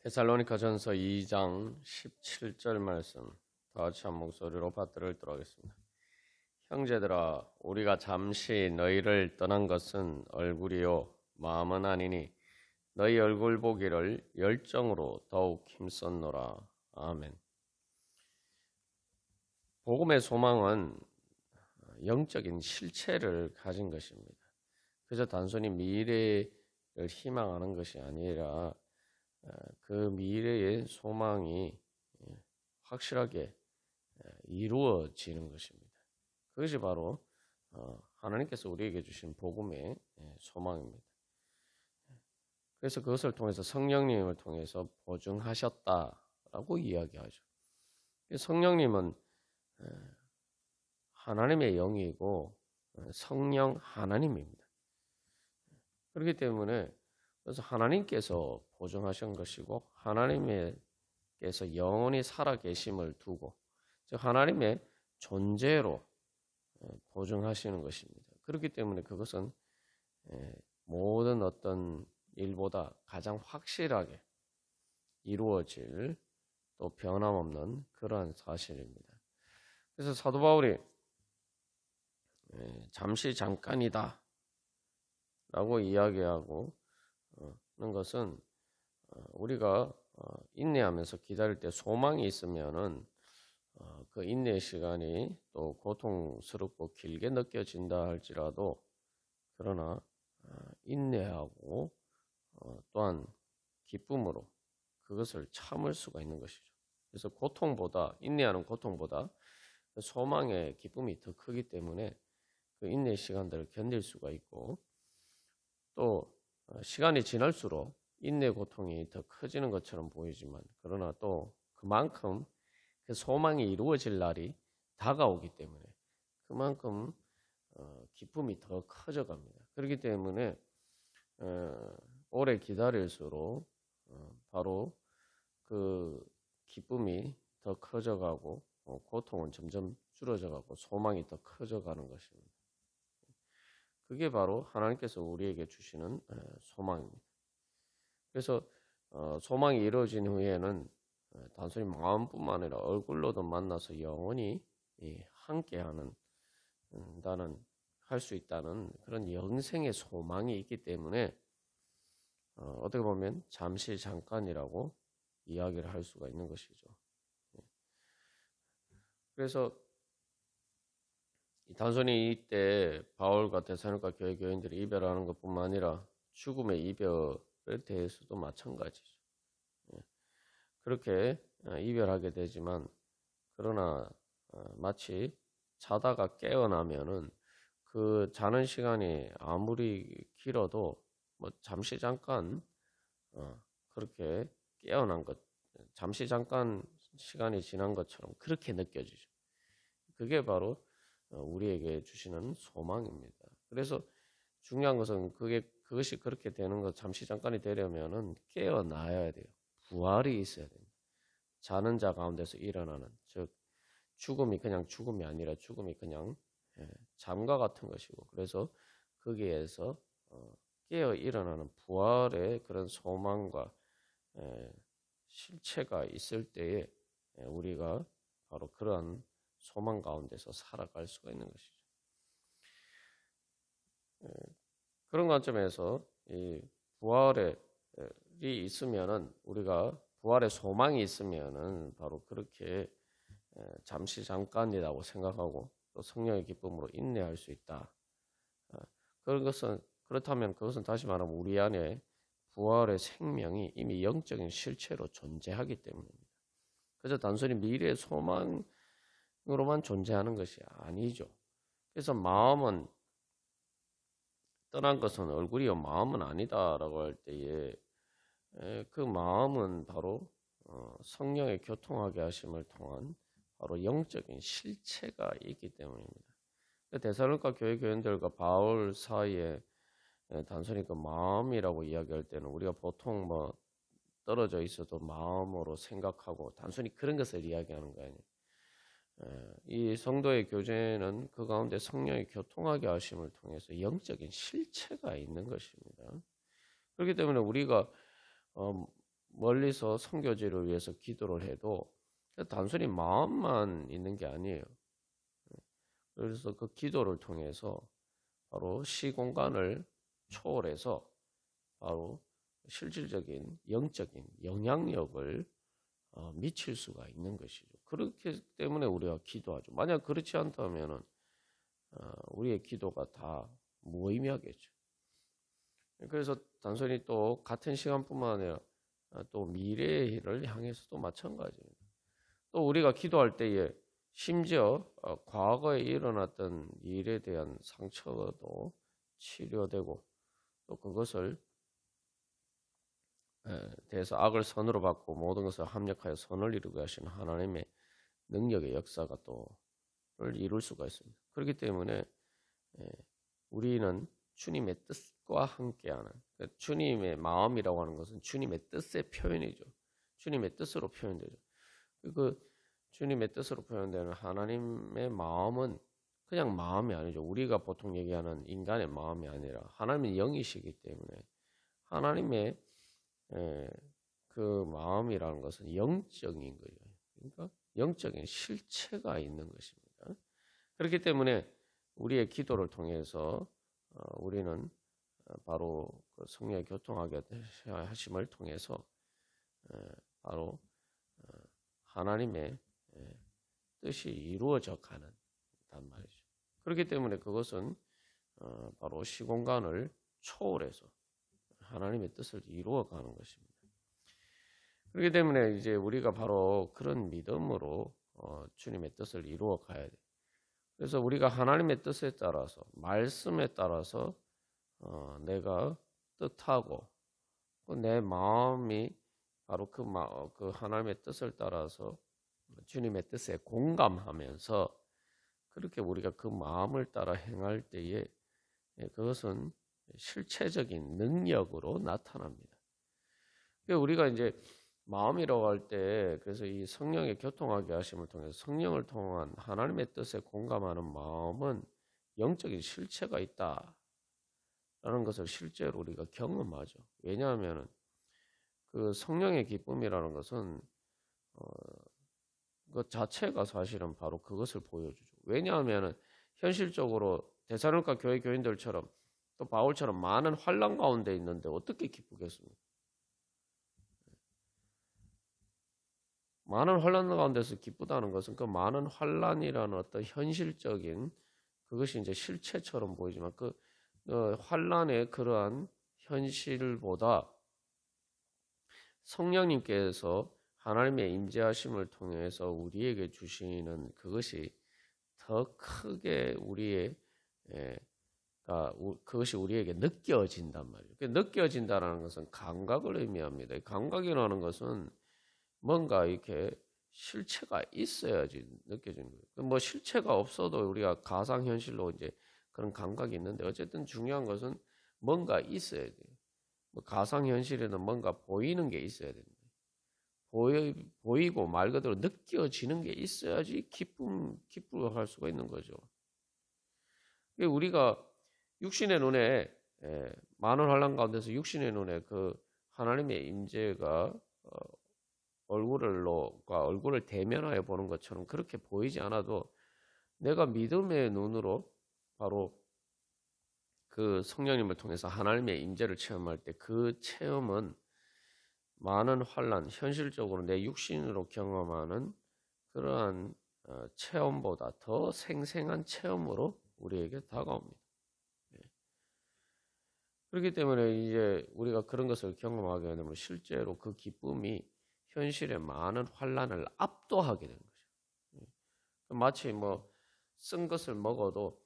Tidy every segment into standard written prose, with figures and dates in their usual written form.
데살로니가전서 2장 17절 말씀 다 같이 한 목소리로 받들어 읽도록 하겠습니다. 형제들아, 우리가 잠시 너희를 떠난 것은 얼굴이요 마음은 아니니 너희 얼굴 보기를 열정으로 더욱 힘썼노라. 아멘. 복음의 소망은 영적인 실체를 가진 것입니다. 그저 단순히 미래를 희망하는 것이 아니라 그 미래의 소망이 확실하게 이루어지는 것입니다. 그것이 바로 하나님께서 우리에게 주신 복음의 소망입니다. 그래서 그것을 통해서 성령님을 통해서 보증하셨다라고 이야기하죠. 성령님은 하나님의 영이고 성령 하나님입니다. 그렇기 때문에 그래서 하나님께서 보증하신 것이고 하나님께서 영원히 살아계심을 두고 즉 하나님의 존재로 보증하시는 것입니다. 그렇기 때문에 그것은 모든 어떤 일보다 가장 확실하게 이루어질 또 변함없는 그러한 사실입니다. 그래서 사도 바울이 잠시 잠깐이다 라고 이야기하고 는 것은 우리가 인내하면서 기다릴 때 소망이 있으면은 그 인내의 시간이 또 고통스럽고 길게 느껴진다 할지라도 그러나 인내하고 또한 기쁨으로 그것을 참을 수가 있는 것이죠. 그래서 고통보다 인내하는 고통보다 소망의 기쁨이 더 크기 때문에 그 인내의 시간들을 견딜 수가 있고 또 시간이 지날수록 인내 고통이 더 커지는 것처럼 보이지만 그러나 또 그만큼 그 소망이 이루어질 날이 다가오기 때문에 그만큼 기쁨이 더 커져갑니다. 그렇기 때문에 오래 기다릴수록 바로 그 기쁨이 더 커져가고 고통은 점점 줄어져가고 소망이 더 커져가는 것입니다. 그게 바로 하나님께서 우리에게 주시는 소망입니다. 그래서 소망이 이루어진 후에는 단순히 마음뿐만 아니라 얼굴로도 만나서 영원히 함께하는 할 수 있다는 그런 영생의 소망이 있기 때문에 어떻게 보면 잠시 잠깐이라고 이야기를 할 수가 있는 것이죠. 그래서 단순히 이때 바울과 데살로니가 교회 교인들이 이별하는 것뿐만 아니라 죽음의 이별에 대해서도 마찬가지죠. 그렇게 이별하게 되지만 그러나 마치 자다가 깨어나면은 그 자는 시간이 아무리 길어도 뭐 잠시 잠깐 그렇게 깨어난 것, 잠시 잠깐 시간이 지난 것처럼 그렇게 느껴지죠. 그게 바로 우리에게 주시는 소망입니다. 그래서 중요한 것은 그것이 그렇게 되는 것, 잠시 잠깐이 되려면은 깨어나야 돼요. 부활이 있어야 됩니다. 자는 자 가운데서 일어나는, 즉 죽음이 그냥 죽음이 아니라 죽음이 그냥 잠과 같은 것이고, 그래서 거기에서 깨어 일어나는 부활의 그런 소망과 실체가 있을 때에 우리가 바로 그러한 소망 가운데서 살아갈 수가 있는 것이죠. 그런 관점에서 이 부활이 있으면은 우리가 부활의 소망이 있으면은 바로 그렇게 잠시 잠깐이라고 생각하고 또 성령의 기쁨으로 인내할 수 있다. 그렇다면 그것은 다시 말하면 우리 안에 부활의 생명이 이미 영적인 실체로 존재하기 때문입니다. 그래서 단순히 미래의 소망으로만 존재하는 것이 아니죠. 그래서 마음은 떠난 것은 얼굴이요 마음은 아니다라고 할 때에 그 마음은 바로 성령의 교통하게 하심을 통한 바로 영적인 실체가 있기 때문입니다. 데살로니가 교회 교인들과 바울 사이에 단순히 그 마음이라고 이야기할 때는 우리가 보통 뭐 떨어져 있어도 마음으로 생각하고 단순히 그런 것을 이야기하는 거 아니에요. 이 성도의 교제는 그 가운데 성령의 교통하게 하심을 통해서 영적인 실체가 있는 것입니다. 그렇기 때문에 우리가 멀리서 선교지를 위해서 기도를 해도 단순히 마음만 있는 게 아니에요. 그래서 그 기도를 통해서 바로 시공간을 초월해서 바로 실질적인 영적인 영향력을 미칠 수가 있는 것이죠. 그렇기 때문에 우리가 기도하죠. 만약 그렇지 않다면은 우리의 기도가 다 무의미하겠죠. 그래서 단순히 또 같은 시간뿐만 아니라 또 미래를 향해서도 마찬가지입니다. 또 우리가 기도할 때에 심지어 과거에 일어났던 일에 대한 상처도 치료되고 또 그것을 대해서 악을 선으로 받고 모든 것을 합력하여 선을 이루게 하시는 하나님의 능력의 역사가 또를 이룰 수가 있습니다. 그렇기 때문에 우리는 주님의 뜻과 함께하는 주님의 마음이라고 하는 것은 주님의 뜻의 표현이죠. 주님의 뜻으로 표현되죠. 그 주님의 뜻으로 표현되는 하나님의 마음은 그냥 마음이 아니죠. 우리가 보통 얘기하는 인간의 마음이 아니라 하나님은 영이시기 때문에 하나님의 그 마음이라는 것은 영적인 거예요. 그러니까 영적인 실체가 있는 것입니다. 그렇기 때문에 우리의 기도를 통해서 우리는 바로 그 성령의 교통하게 하심을 통해서 바로 하나님의 뜻이 이루어져 가는 단 말이죠. 그렇기 때문에 그것은 바로 시공간을 초월해서 하나님의 뜻을 이루어가는 것입니다. 그렇기 때문에 이제 우리가 바로 그런 믿음으로 주님의 뜻을 이루어 가야 돼요. 그래서 우리가 하나님의 뜻에 따라서 말씀에 따라서 내가 뜻하고 내 마음이 바로 그 하나님의 뜻을 따라서 주님의 뜻에 공감하면서 그렇게 우리가 그 마음을 따라 행할 때에 그것은 실체적인 능력으로 나타납니다. 우리가 이제 마음이라고 할 때 그래서 이 성령의 교통하게 하심을 통해서 성령을 통한 하나님의 뜻에 공감하는 마음은 영적인 실체가 있다라는 것을 실제로 우리가 경험하죠. 왜냐하면 그 성령의 기쁨이라는 것은 그 자체가 사실은 바로 그것을 보여주죠. 왜냐하면 현실적으로 데살로니가 교회 교인들처럼 또 바울처럼 많은 환난 가운데 있는데 어떻게 기쁘겠습니까? 많은 환난 가운데서 기쁘다는 것은 그 많은 환난이라는 어떤 현실적인 그것이 이제 실체처럼 보이지만 그 환난의 그러한 현실보다 성령님께서 하나님의 임재하심을 통해서 우리에게 주시는 그것이 더 크게 그것이 우리에게 느껴진단 말이에요. 느껴진다는 것은 감각을 의미합니다. 감각이라는 것은 뭔가 이렇게 실체가 있어야지 느껴지는 거예요. 뭐 실체가 없어도 우리가 가상현실로 이제 그런 감각이 있는데 어쨌든 중요한 것은 뭔가 있어야 돼요. 뭐 가상현실에는 뭔가 보이는 게 있어야 됩니다. 보이고 말 그대로 느껴지는 게 있어야지 기뻐할 수가 있는 거죠. 우리가 육신의 눈에 많은 환난 가운데서 육신의 눈에 그 하나님의 임재가 얼굴을 대면하여 보는 것처럼 그렇게 보이지 않아도 내가 믿음의 눈으로 바로 그 성령님을 통해서 하나님의 임재를 체험할 때 그 체험은 많은 환난, 현실적으로 내 육신으로 경험하는 그러한 체험보다 더 생생한 체험으로 우리에게 다가옵니다. 그렇기 때문에 이제 우리가 그런 것을 경험하게 되면 실제로 그 기쁨이 현실의 많은 환난을 압도하게 되는 거죠. 마치 뭐 쓴 것을 먹어도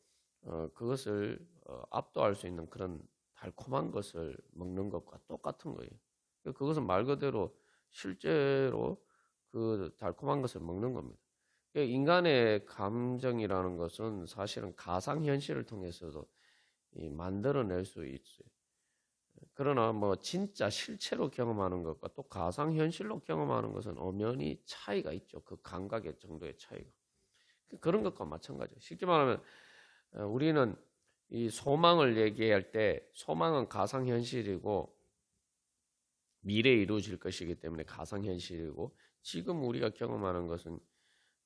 그것을 압도할 수 있는 그런 달콤한 것을 먹는 것과 똑같은 거예요. 그것은 말 그대로 실제로 그 달콤한 것을 먹는 겁니다. 인간의 감정이라는 것은 사실은 가상현실을 통해서도 만들어낼 수 있어요. 그러나 뭐 진짜 실체로 경험하는 것과 또 가상현실로 경험하는 것은 엄연히 차이가 있죠. 그 감각의 정도의 차이가. 그런 것과 마찬가지예요. 쉽게 말하면 우리는 이 소망을 얘기할 때 소망은 가상현실이고 미래에 이루어질 것이기 때문에 가상현실이고, 지금 우리가 경험하는 것은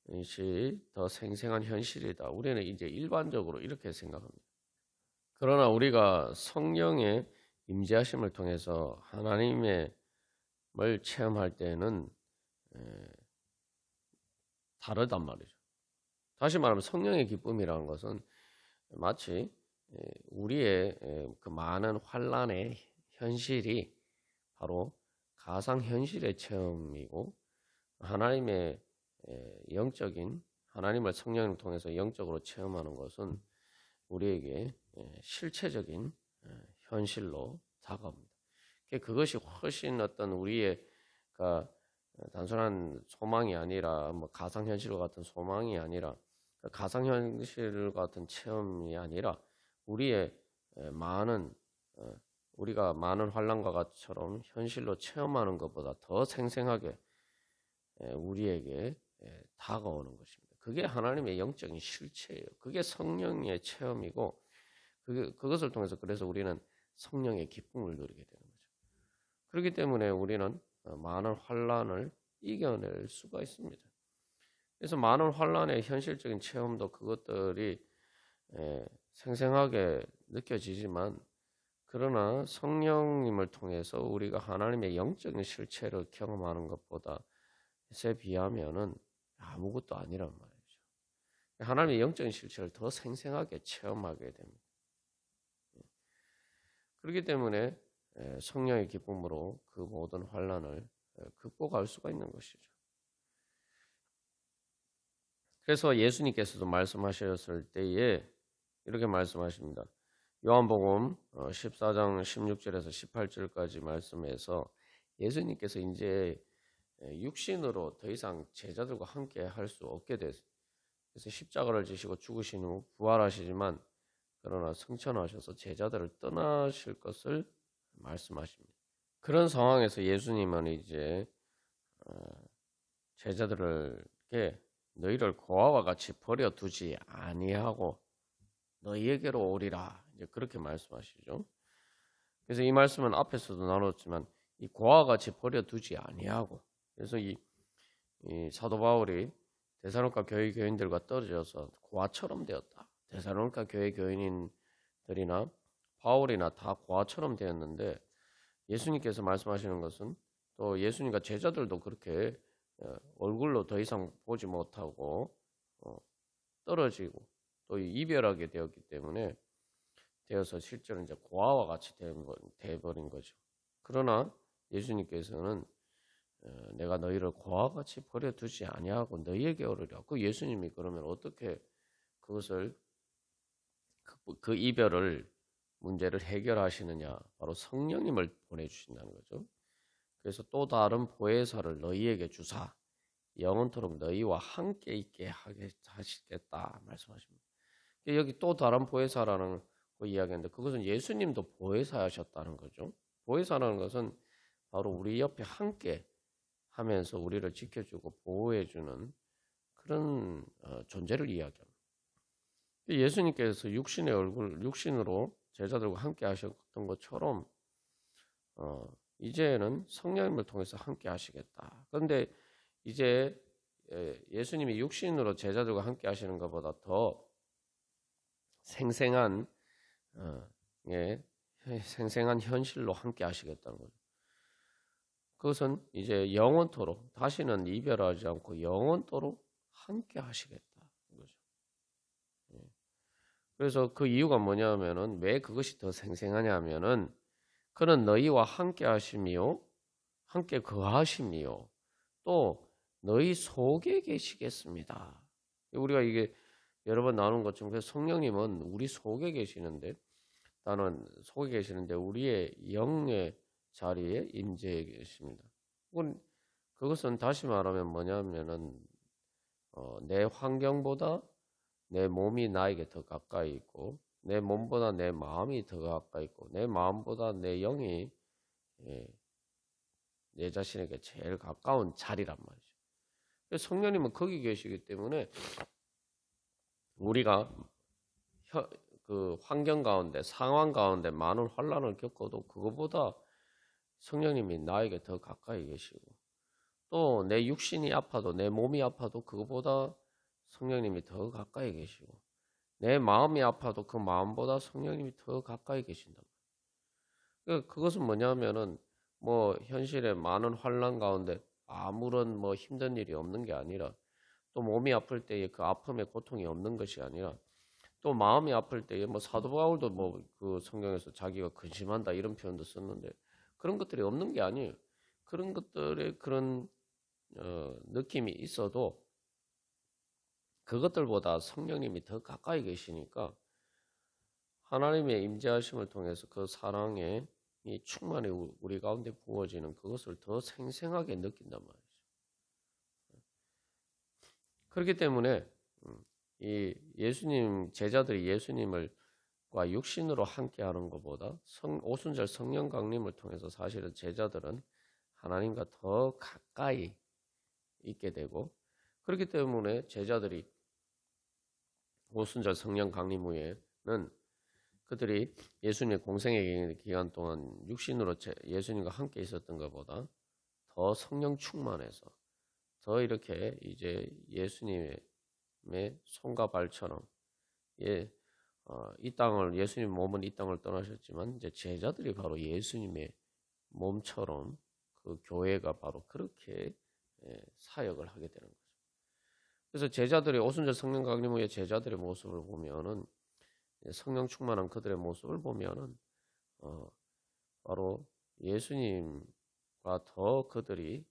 이것이 더 생생한 현실이다. 우리는 이제 일반적으로 이렇게 생각합니다. 그러나 우리가 성령의 임재하심을 통해서 하나님의 을 체험할 때는 다르단 말이죠. 다시 말하면 성령의 기쁨이라는 것은 마치 우리의 그 많은 환란의 현실이 바로 가상현실의 체험이고, 하나님의 영적인 하나님을 성령을 통해서 영적으로 체험하는 것은 우리에게 실체적인 현실로 다가옵니다. 그것이 훨씬 어떤 우리의 단순한 소망이 아니라, 뭐 가상현실과 같은 소망이 아니라, 가상현실 같은 체험이 아니라, 우리의 많은 우리가 많은 환란과 같이처럼 현실로 체험하는 것보다 더 생생하게 우리에게 다가오는 것입니다. 그게 하나님의 영적인 실체예요. 그게 성령의 체험이고, 그것을 통해서 그래서 우리는 성령의 기쁨을 누리게 되는 거죠. 그렇기 때문에 우리는 많은 환란을 이겨낼 수가 있습니다. 그래서 많은 환란의 현실적인 체험도 그것들이 생생하게 느껴지지만, 그러나 성령님을 통해서 우리가 하나님의 영적인 실체를 경험하는 것보다 에 비하면은 아무것도 아니란 말이죠. 하나님의 영적인 실체를 더 생생하게 체험하게 됩니다. 그렇기 때문에 성령의 기쁨으로 그 모든 환란을 극복할 수가 있는 것이죠. 그래서 예수님께서도 말씀하셨을 때에 이렇게 말씀하십니다. 요한복음 14장 16절에서 18절까지 말씀에서 예수님께서 이제 육신으로 더 이상 제자들과 함께 할 수 없게 됐어요. 그래서 십자가를 지시고 죽으신 후 부활하시지만, 그러나 승천하셔서 제자들을 떠나실 것을 말씀하십니다. 그런 상황에서 예수님은 이제 제자들에게 너희를 고아와 같이 버려두지 아니하고 너희에게로 오리라, 이제 그렇게 말씀하시죠. 그래서 이 말씀은 앞에서도 나눴지만 이 고아와 같이 버려두지 아니하고, 그래서 이 사도 바울이 데살로니가 교회 교인들과 떨어져서 고아처럼 되었다. 데살로니가 교회 교인들이나 바울이나 다 고아처럼 되었는데, 예수님께서 말씀하시는 것은 또 예수님과 제자들도 그렇게 얼굴로 더 이상 보지 못하고 떨어지고 또 이별하게 되었기 때문에 되어서 실제로 이제 고아와 같이 되어버린 거죠. 그러나 예수님께서는 내가 너희를 고아와 같이 버려두지 아니하고 너희에게 오르리라. 그 예수님이 그러면 어떻게 그것을 그 이별을 문제를 해결하시느냐? 바로 성령님을 보내주신다는 거죠. 그래서 또 다른 보혜사를 너희에게 주사 영원토록 너희와 함께 있게 하시겠다 말씀하십니다. 여기 또 다른 보혜사라는 거 이야기했는데, 그것은 예수님도 보혜사하셨다는 거죠. 보혜사라는 것은 바로 우리 옆에 함께 하면서 우리를 지켜주고 보호해주는 그런 존재를 이야기합니다. 예수님께서 육신으로 제자들과 함께 하셨던 것처럼 이제는 성령님을 통해서 함께 하시겠다. 그런데 이제 예수님이 육신으로 제자들과 함께 하시는 것보다 더 생생한 현실로 함께 하시겠다는 거죠. 그것은 이제 영원토록 다시는 이별하지 않고 영원토록 함께 하시겠다. 거죠. 그래서 그 이유가 뭐냐면은, 왜 그것이 더 생생하냐면은, 그는 너희와 함께 하심이요, 함께 거하심이요, 또 너희 속에 계시겠습니다. 우리가 이게 여러 번 나눈 것처럼, 그래서 성령님은 우리 속에 계시는데, 속에 계시는데 우리의 영의 자리에 임재해 계십니다. 그것은 다시 말하면 뭐냐면은 내 환경보다 내 몸이 나에게 더 가까이 있고, 내 몸보다 내 마음이 더 가까이 있고, 내 마음보다 내 영이 내 자신에게 제일 가까운 자리란 말이죠. 성령님은 거기 계시기 때문에 우리가 그 환경 가운데, 상황 가운데 많은 환란을 겪어도 그거보다 성령님이 나에게 더 가까이 계시고, 또 내 육신이 아파도, 내 몸이 아파도 그거보다 성령님이 더 가까이 계시고, 내 마음이 아파도 그 마음보다 성령님이 더 가까이 계신다. 그것은 뭐냐면은 뭐 현실에 많은 환난 가운데 아무런 뭐 힘든 일이 없는 게 아니라, 또 몸이 아플 때에 그 아픔의 고통이 없는 것이 아니라, 또 마음이 아플 때에 뭐 사도 바울도 뭐 그 성경에서 자기가 근심한다 이런 표현도 썼는데, 그런 것들이 없는 게 아니에요. 그런 것들의 그런 느낌이 있어도 그것들보다 성령님이 더 가까이 계시니까 하나님의 임재하심을 통해서 그 사랑의 이 충만히 우리 가운데 부어지는 그것을 더 생생하게 느낀단 말이죠. 그렇기 때문에 이 예수님 제자들이 예수님을과 육신으로 함께하는 것보다 오순절 성령 강림을 통해서 사실은 제자들은 하나님과 더 가까이 있게 되고, 그렇기 때문에 제자들이 오순절 성령 강림 후에는 그들이 예수님의 공생의 기간 동안 육신으로 예수님과 함께 있었던 것보다 더 성령 충만해서 더 이렇게 이제 예수님의 손과 발처럼 이 땅을, 예수님 몸은 이 땅을 떠나셨지만 이제 제자들이 바로 예수님의 몸처럼 그 교회가 바로 그렇게 사역을 하게 되는 거죠. 그래서 제자들이 오순절 성령 강림 후에 제자들의 모습을 보면은, 성령 충만한 그들의 모습을 보면은 바로 예수님과 더 그들이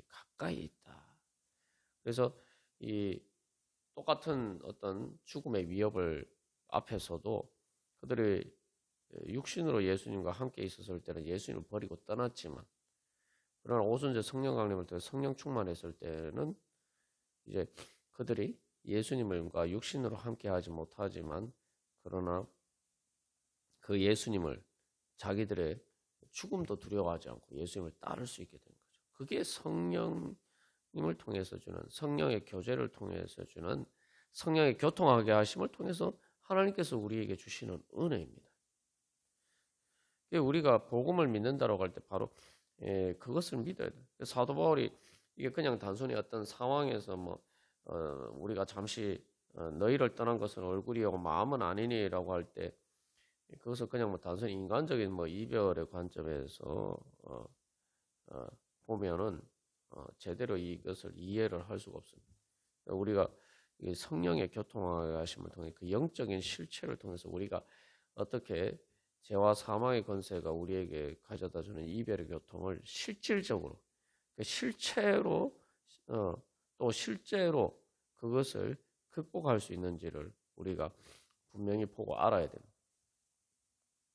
가까이 있다. 그래서 이 똑같은 어떤 죽음의 위협을 앞에서도 그들이 육신으로 예수님과 함께 있었을 때는 예수님을 버리고 떠났지만, 그러나 오순절 성령 강림을 통해 성령 충만했을 때는 이제 그들이 예수님과 육신으로 함께 하지 못하지만, 그러나 그 예수님을 자기들의 죽음도 두려워하지 않고 예수님을 따를 수 있게 된 거죠. 그게 성령님을 통해서 주는, 성령의 교제를 통해서 주는, 성령의 교통하게 하심을 통해서 하나님께서 우리에게 주시는 은혜입니다. 우리가 복음을 믿는다라고 할 때 바로 그것을 믿어야 돼요. 사도 바울이 이게 그냥 단순히 어떤 상황에서 뭐 우리가 잠시 너희를 떠난 것은 얼굴이요 마음은 아니니라고 할 때, 그것을 그냥 뭐 단순히 인간적인 뭐 이별의 관점에서 보면은 제대로 이것을 이해를 할 수가 없습니다. 우리가 성령의 교통하심을 통해 그 영적인 실체를 통해서 우리가 어떻게 죄와 사망의 권세가 우리에게 가져다주는 이별의 교통을 실질적으로, 실체로 또 실제로 그것을 극복할 수 있는지를 우리가 분명히 보고 알아야 됩니다.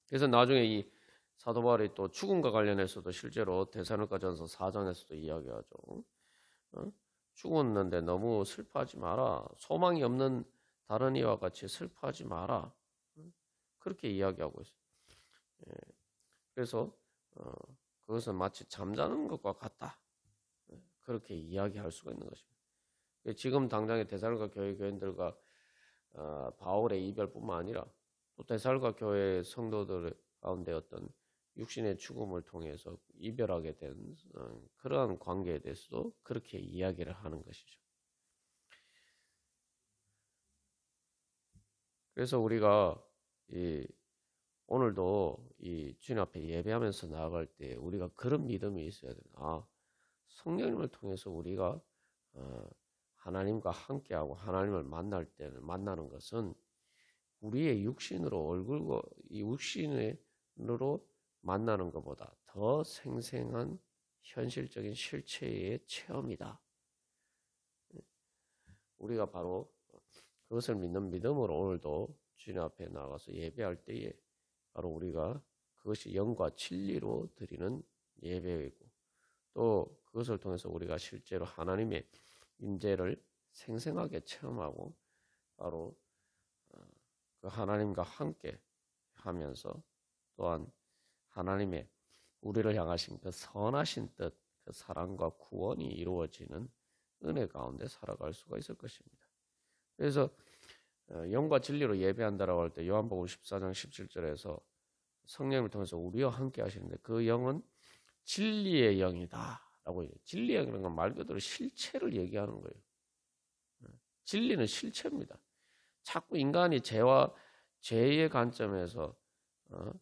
그래서 나중에 이 사도 바울이 또 죽음과 관련해서도 실제로 데살로니가전서 4장에서도 이야기하죠. 죽었는데 너무 슬퍼하지 마라. 소망이 없는 다른 이와 같이 슬퍼하지 마라. 그렇게 이야기하고 있어요. 그래서 그것은 마치 잠자는 것과 같다. 그렇게 이야기할 수가 있는 것입니다. 지금 당장의 데살로니가 교회 교인들과 바울의 이별뿐만 아니라 또 데살로니가 교회 성도들 가운데 어떤 육신의 죽음을 통해서 이별하게 된 그러한 관계에 대해서도 그렇게 이야기를 하는 것이죠. 그래서 우리가 오늘도 이 주님 앞에 예배하면서 나아갈 때 우리가 그런 믿음이 있어야 된다. 성령님을 통해서 우리가 하나님과 함께하고 하나님을 만나는 것은 우리의 육신으로 이 육신으로 만나는 것보다 더 생생한 현실적인 실체의 체험이다. 우리가 바로 그것을 믿는 믿음으로 오늘도 주님 앞에 나가서 예배할 때에 바로 우리가 그것이 영과 진리로 드리는 예배이고, 또 그것을 통해서 우리가 실제로 하나님의 임재를 생생하게 체험하고 바로 그 하나님과 함께 하면서 또한 하나님의 우리를 향하신 그 선하신 뜻, 그 사랑과 구원이 이루어지는 은혜 가운데 살아갈 수가 있을 것입니다. 그래서 영과 진리로 예배한다라고 할 때 요한복음 14장 17절에서 성령을 통해서 우리와 함께 하시는데, 그 영은 진리의 영이다라고 해요. 진리의 영이라는 건 말 그대로 실체를 얘기하는 거예요. 진리는 실체입니다. 자꾸 인간이 죄의 관점에서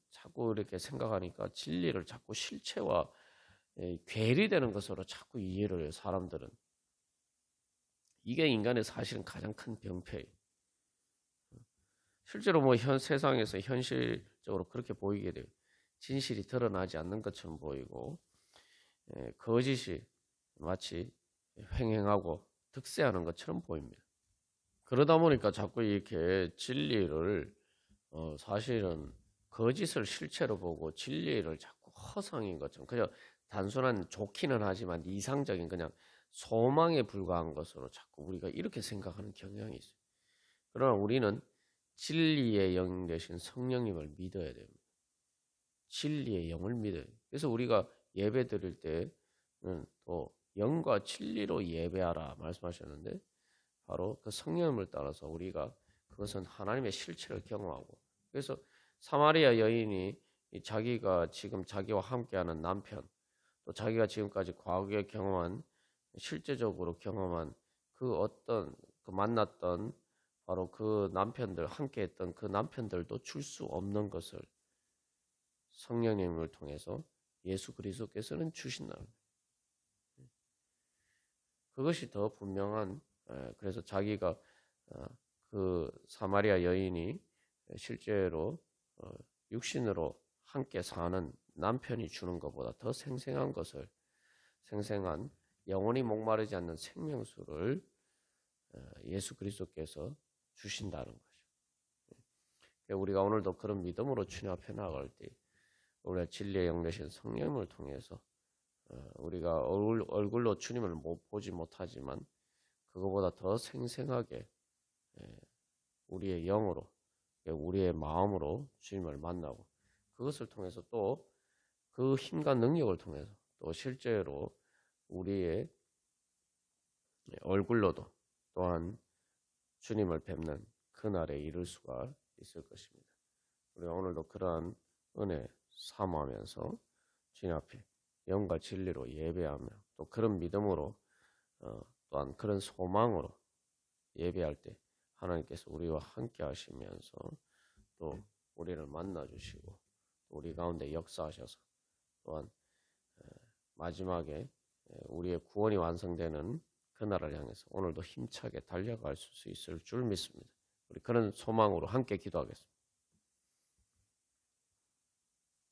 자꾸 이렇게 생각하니까 진리를 자꾸 실체와 괴리되는 것으로 자꾸 이해를 해요. 사람들은. 이게 인간의 사실은 가장 큰 병폐예요. 실제로 뭐 세상에서 현실적으로 그렇게 보이게 돼요. 진실이 드러나지 않는 것처럼 보이고 거짓이 마치 횡행하고 득세하는 것처럼 보입니다. 그러다 보니까 자꾸 이렇게 진리를 사실은 거짓을 실체로 보고 진리를 자꾸 허상인 것처럼 그냥 단순한 좋기는 하지만 이상적인 그냥 소망에 불과한 것으로 자꾸 우리가 이렇게 생각하는 경향이 있어요. 그러나 우리는 진리의 영 되신 성령님을 믿어야 됩니다. 진리의 영을 믿어요. 그래서 우리가 예배 드릴 때는 또 영과 진리로 예배하라 말씀하셨는데 바로 그 성령님을 따라서 우리가 그것은 하나님의 실체를 경험하고 그래서 사마리아 여인이 자기가 지금 자기와 함께하는 남편 또 자기가 지금까지 과거에 경험한 실제적으로 경험한 그 어떤 그 만났던 바로 그 남편들 함께했던 그 남편들도 줄 수 없는 것을 성령님을 통해서 예수 그리스도께서는 주신다는 거예요. 그것이 더 분명한 그래서 자기가 그 사마리아 여인이 실제로 육신으로 함께 사는 남편이 주는 것보다 더 생생한 것을 생생한 영원히 목마르지 않는 생명수를 예수 그리스도께서 주신다는 거죠. 우리가 오늘도 그런 믿음으로 주님 앞에 나갈 때 우리가 진리의 영 되신 성령을 통해서 우리가 얼굴로 주님을 보지 못하지만 그거보다 더 생생하게 우리의 영으로 우리의 마음으로 주님을 만나고 그것을 통해서 또 그 힘과 능력을 통해서 또 실제로 우리의 얼굴로도 또한 주님을 뵙는 그날에 이를 수가 있을 것입니다. 우리가 오늘도 그러한 은혜 사모하면서 주님 앞에 영과 진리로 예배하며 또 그런 믿음으로 또한 그런 소망으로 예배할 때 하나님께서 우리와 함께 하시면서 또 우리를 만나주시고 우리 가운데 역사하셔서 또한 마지막에 우리의 구원이 완성되는 그날을 향해서 오늘도 힘차게 달려갈 수 있을 줄 믿습니다. 우리 그런 소망으로 함께 기도하겠습니다.